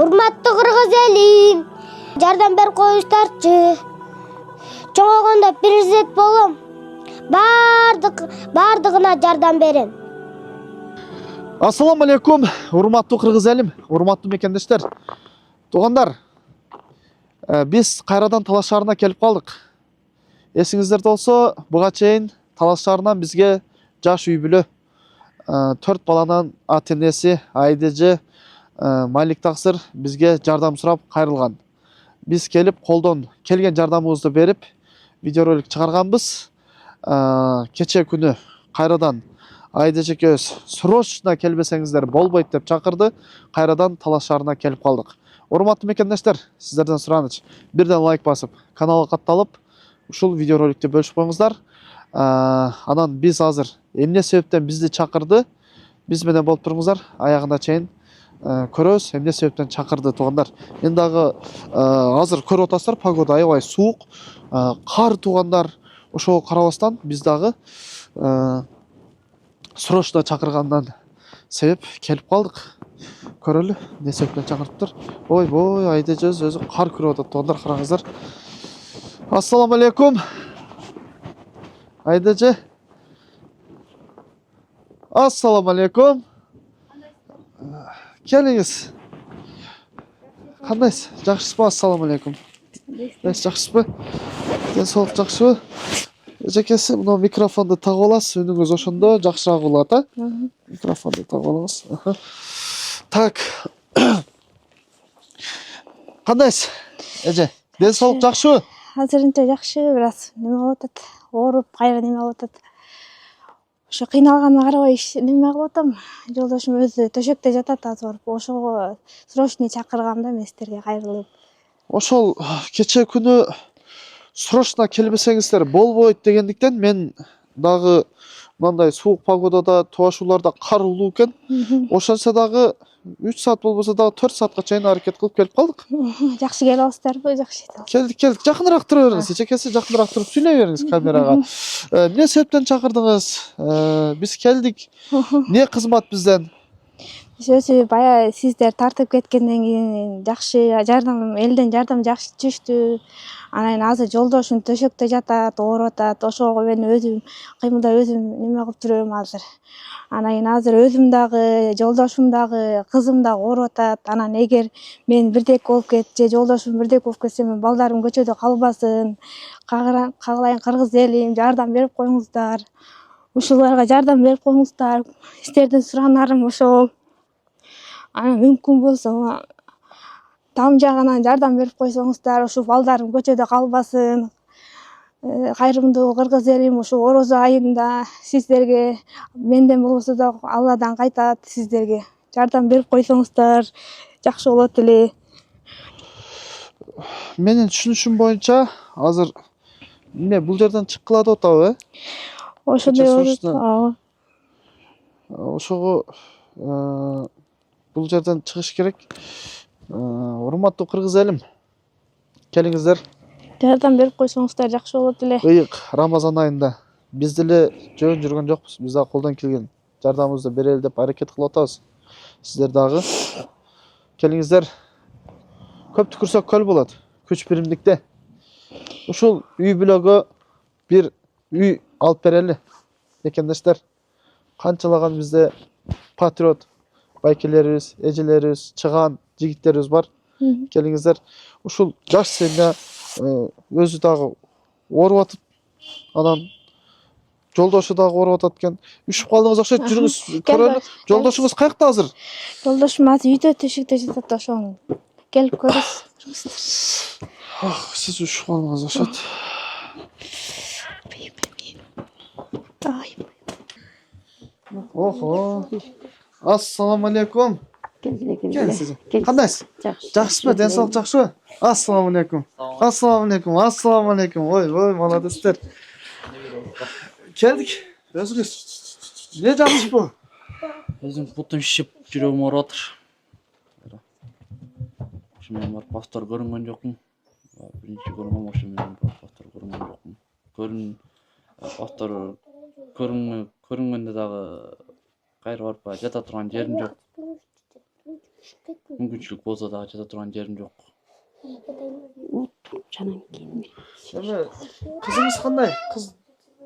Урматтуу кыргыз элим, жардам берип коюңуздарчы. Чоңойгондо президент болом. Бардыгына жардам берем. Ассаламу алейкум, урматтуу кыргыз элим, урматтуу мекендештер. Туугандар, биз кайрадан Талас шаарына келип калдык. Эсиңиздерде болсо, буга чейин Талас шаарынан бизге жаш үй бүлө 4 баланын ата-энеси Айдежи Майлик Таксыр бизге жардам сурап кайрылган. Биз келип колдон келген жардамыбызды берип, видеоролик чыгарганбыз. Кече күнү кайрадан Айдежи экөөбүз срочно келбесеңиздер болбойт деп чакырды. Кайрадан Талас шаарына келип калдык. Урматтуу мекендештер, сиздерден сураныч, бирден лайк басып, каналга катталып, ушул видеороликти бөлүшүп коюңуздар. Анан биз азыр эмне себептен бизди чакырды, биз менен болуп туруңуздар, аягына чейин көрөбүз эмне себептен чакырды туугандар. Мен дагы азыр көрүп атасыздар, погода аябай суук, кар туугандар. Ошого карабастан биз дагы срочно чакыргандан себеп келип калдык. Көрөлү эмне себептен чакырыптыр. Ойбой, Айдежи өзү кар көрүп атат туугандар, караңыздар. Ассаламу алейкум. Айдежи. Ассаламу алейкум. Келиңиз. Кандайсыз? Жакшысызбы? Ассаламу алейкум. Жакшысызбы? Денсаулык жакшыбы? Эжекеси, мына микрофонду тагып аласыз, үнүңүз ошондо жакшыраак болот, а? Микрофонду тагып алыңыз. Так. Кандайсыз? Эже, денсаулык жакшыбы? Азырынча жакшы, бираз неме болуп атат. Ооруп, кайра неме болуп атат. Ошо кыйналганына карабай неме кылып атам. Жолдошум өзү төшөктө жатат азыр барып. Ошого срочный чакыргам да мен сиздерге кайрылып. Ошол кече күнү срочно келбесеңиздер болбойт дегендиктен мен дагы мындай суук погодада, тубашууларда кар улуу экен. Ошончо дагы 3 саат болбосо дагы 4 саатка чейин аракет кылып келип калдык. Жакшы келип алыпсыздарбы? Жакшы жетип. Келдик. Жакыныраак тура бериңиз. Эжекеси, жакыныраак туруп сүйлөй бериңиз камерага. Эмне себептен чакырдыңыз? Биз келдик. Не кызмат бизден? Өзү баягы сиздер тартып кеткенден кийин жакшы жардам, элден жардам жакшы түштү. Анан азыр жолдошум төшөктө жатат, ооруп атат. Ошого мен өзүм кыймылдап өзүм неме кылып жүрөм азыр. Анан кийин азыр өзүм дагы, жолдошум дагы, кызым дагы ооруп атат. Анан эгер мен бирдеке болуп кетсе, жолдошум бирдеке болуп кетсе, мен балдарым көчөдө калбасын. Кагалайын кыргыз элим, жардам берип коюңуздар. Ушуларга жардам берип коюңуздар. Сиздерден суранарым ошол. Анан мүмкүн болсо там жагынан жардам берип койсоңуздар, ушу балдарым көчөдө калбасын. Кайрымдуу кыргыз элим ушу орозо айында сиздерге менден болбосо да Алладан кайтат, сиздерге жардам берип койсоңуздар жакшы болот эле. Менин түшүнүшүм боюнча азыр эмне бул жерден чыккыла деп атабы, Ошондой болот. Ошого бул жерден чыгыш керек. Урматтуу кыргыз элим, келиңиздер. Жардам берип койсоңуздар жакшы болот эле. Ыйык Рамазан айында биз деле жөн жүргөн жокпуз. Биз дагы колдон келген жардамыбызды берели деп аракет кылып атабыз. Сиздер дагы келиңиздер. Көп түкүрсөк көл болот. Күч биримдикте. Ушул үй бүлөгө бир үй алып берели. Мекендештер, канчалаган бизде патриот байкелерибиз, эжелерибиз, чыган жигиттерибиз бар. Келиңиздер. Ушул жаш семья өзү дагы ооруп атып, анан жолдошу дагы ооруп атат экен. Үшүп калдыңыз окшойт, жүрүңүз көрөлү. Жолдошуңуз каякта азыр? Жолдошум азыр үйдө төшөктө жатат, ошону келип көрүңүз. Сиз үшүп калдыңыз окшойт. Охо. Ассаламу алейкум. Келиңиз. Кандайсыз? Жакшысызбы? Денсаулык жакшыбы? Ассаламу алейкум. Ассаламу алейкум. Ассаламу алейкум. Ой, молодецтер. Келдик. Өзүңүз. Не жакшыбы? Өзүм бутум шишип, жүрөгүм ооруп атыр. Ошо менен бар повтор көрүнгөн жокмун. Биринчи көрүнгөн ошо менен повтор көрүнгөн жокмун. Повтор көрүнгөндө дагы кайра барып жата турган жерим жок. мүмкүнчүлүк болсо дагы жата турган жерим жок. Жанан кийин. Эми кызыңыз кандай? Кыз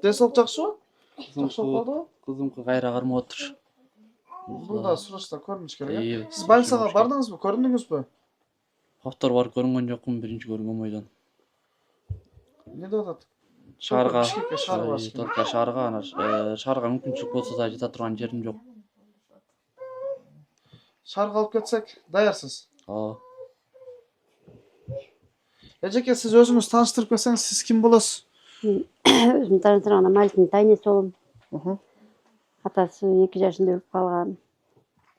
ден соолук жакшыбы? Жакшы болуп калдыбы? Кызымкы кайра кармап отур. Бул да сурашта көрүнүш керек Iya, Сиз больницага бардыңызбы? Көрүндүңүзбү? Повтор барып көрүнгөн жокмун, биринчи көргөн бойдон. Эмне деп атат? Шаарга, Бишкекке шаарга барыш керек. только шаарга, ана шаарга мүмкүнчүлүк болсо да жата турган жерим жок. Шаарга алып кетсек, даярсыз. Ооба. Эжеке, сиз өзүңүз тааныштырып берсеңиз, сиз ким болосуз? Өзүм тааныштырганда Маликтин тайнеси болом. Мхм. Атасы 2 жашында өлүп калган.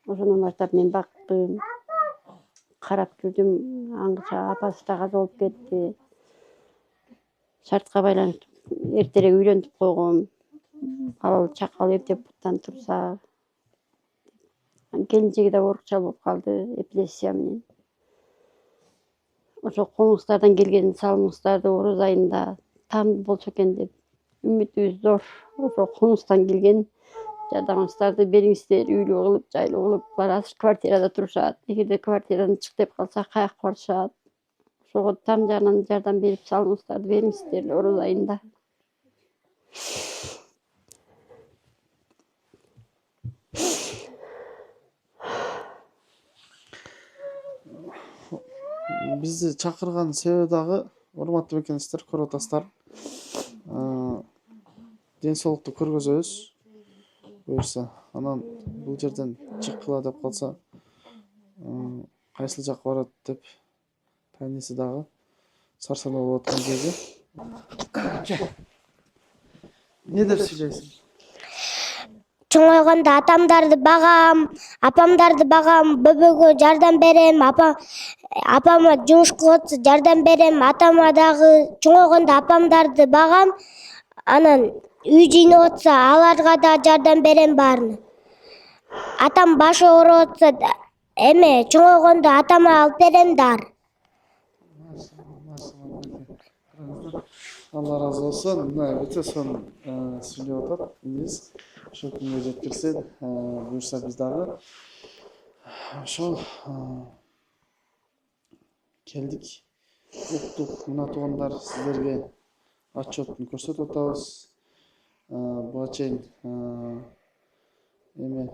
Ошондон баштап мен бактым. Карап жүрдүм. Аңгыча апасы да каза болуп кетти. Шартка байланыштуу эртерээк үйлөнтүп койгом. Ал чакал эптеп буттан турса. Келинчеги да оорукчал болуп калды, эпилепсия менен. Ошо коңуңуздардан келген салымыңыздарды ороз айында таандуу болсо экен деп үмүтүбүз зор. Ошо коңуңуздан келген жардамыңыздарды бериңиздер, үйлүү кылып, жайлуу кылып, булар квартирада турушат. Эгерде квартирадан чык деп калса, каяка барышат. Ошого там жагынан жардам берип, салымыңыздарды бериңиздер ороз айында. Бизди чакырган себеби дагы, урматтуу мекендештер, көрүп атасыздар. Ден соолукту көргөзөбүз. Буюрса, анан бул жерден чыккыла деп калса, кайсыл жакка барат деп тайнеси дагы сарсанаа болуп аткан жерде. Не деп сүйлөйсүң? Чоңойгондо атамдарды багам, апамдарды багам, бөбөгө жардам берем, апама жумушка отса жардам берем, атама дагы чоңойгондо апамдарды багам, анан үй жыйнап отса аларга да жардам берем баарына. Атам башы ооруп отса эме чоңойгондо атама алып берем дары. Алла разы болсун. Мына өтө сонун сүйлөп атат. Биз ошол күнгө жеткирсе, буюрса биз дагы ошол келдик. Уктук. Мына туугандар, сиздерге отчетун көрсөтүп атабыз. Буга чейин эме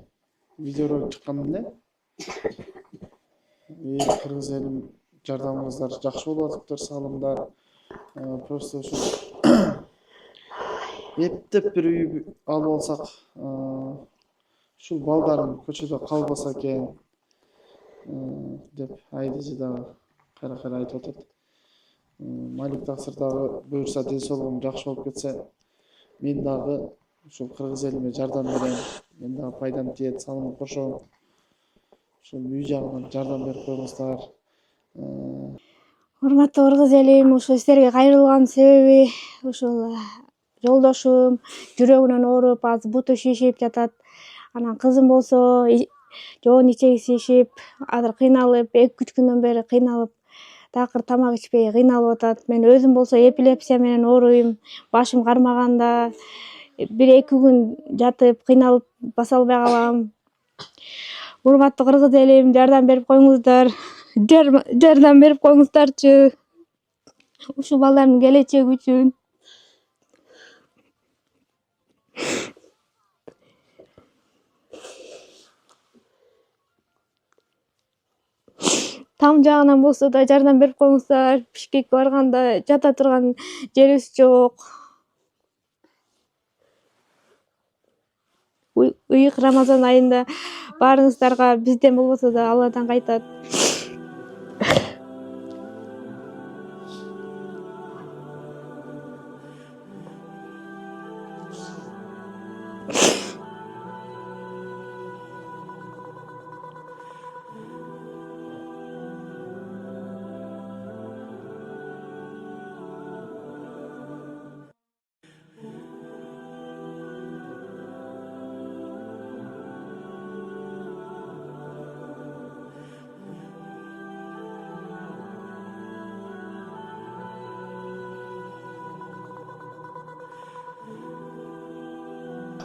видеоролик чыккан эле. Кыргыз элим жардамыңыздар жакшы болуп атыптыр, салымдар. Просто ошо эптеп бир үй алып алсак, ушул балдарым көчөдө калбаса экен деп айдыжы дагы кайра айтып атат. Малик таксыр дагы буюрса ден соолугум жакшы болуп кетсе, мен дагы ушул кыргыз элиме жардам берем, мен дагы пайдам тиет, салым кошом. Ушул үй жагынан жардам берип коюңуздар. Урматтуу кыргыз элим, ушул сиздерге кайрылган себеби ушул жолдошум жүрөгүнөн ооруп, азыр буту шишип жатат. Анан кызым болсо жоон ичеги шишип, азыр кыйналып, 2-3 күндөн бери кыйналып, такыр тамак ичпей кыйналып атат. Мен өзүм болсо эпилепсия менен ооруйм. Башым кармаганда 1-2 күн жатып, кыйналып баса албай калам. Урматтуу кыргыз элим, жардам берип коюңуздар. Жардам берип коюңуздарчы. Ушул балдардын келечеги үчүн. Там жагынан болсо да жардам берип коюңуздар. Бишкекке барганда жата турган жерибиз жок. Ыйык Рамазан айында баарыңыздарга бизден болбосо да Алладан кайтат.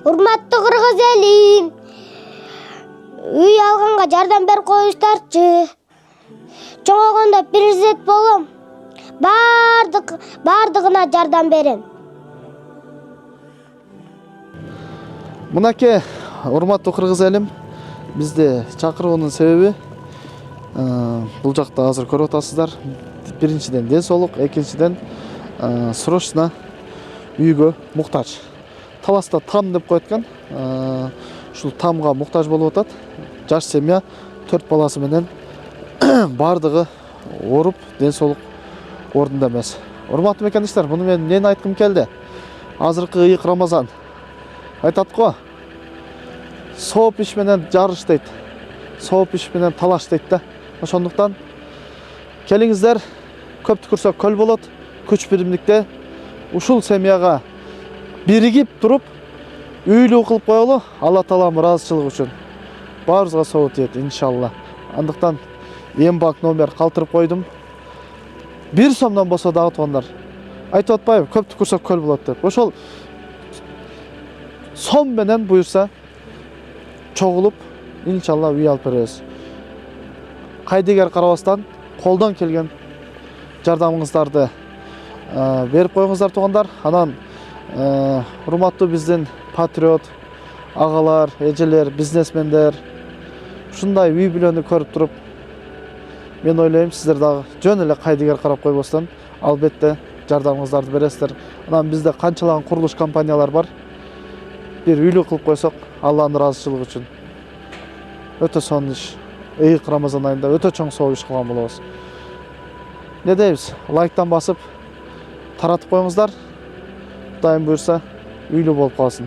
Урматтуу кыргыз элим, үй алганга апамга жардам берип коюңуздарчы. Чоңойгондо президент болом. Бардыгына жардам берем. Мынакей, урматтуу кыргыз элим, бизди чакыруунун себеби бул жакта азыр көрүп атасыздар. Биринчиден ден соолук, экинчиден срочно үйгө муктаж. Таласта там деп кояткан. Ушул тамга муктаж болуп атат. Жаш семья 4 баласы менен бардыгы ооруп, ден соолук ордунда эмес. Урматтуу мекендештер, муну мен эмнени айткым келди? Азыркы ыйык Рамазан. Айтат го, сооп иш менен жарыш дейт. Сооп иш менен талаш дейт да. Ошондуктан келиңиздер, көп түкүрсө көл болот. Күч биримдикте ушул семьяга биригип туруп үйлүү кылып коелу. Алла Таалам ыраазычылыгы үчүн. Баарыбызга соо тиет иншалла. Андыктан Ембак номер калтырып койдум. 1 сомдон болсо дагы туугандар. Айтып атпайбы, көп түкүрсө көл болот деп. Ошол сом менен буюрса чогулуп иншалла үй алып беребиз. Кайдыгер карабастан колдон келген жардамыңыздарды берип коюңуздар туугандар. Анан урматтуу биздин патриот агалар, эжелер, бизнесмендер ушундай үй бүлөнү көрүп туруп, мен ойлойм сиздер дагы жөн эле кайдыгер карап койбостон албетте жардамыңыздарды бересиздер. Анан бизде канчалаган курулуш компаниялар бар. Бир үйлүү кылып койсок, Алланын ыраазычылыгы үчүн өтө сонун иш. Ыйык Рамазан айында өтө чоң соо иш кылган болобуз. Не дейбиз? Лайктан басып таратып коюңуздар. Кудайым буйрса, үйлүү болуп калсын.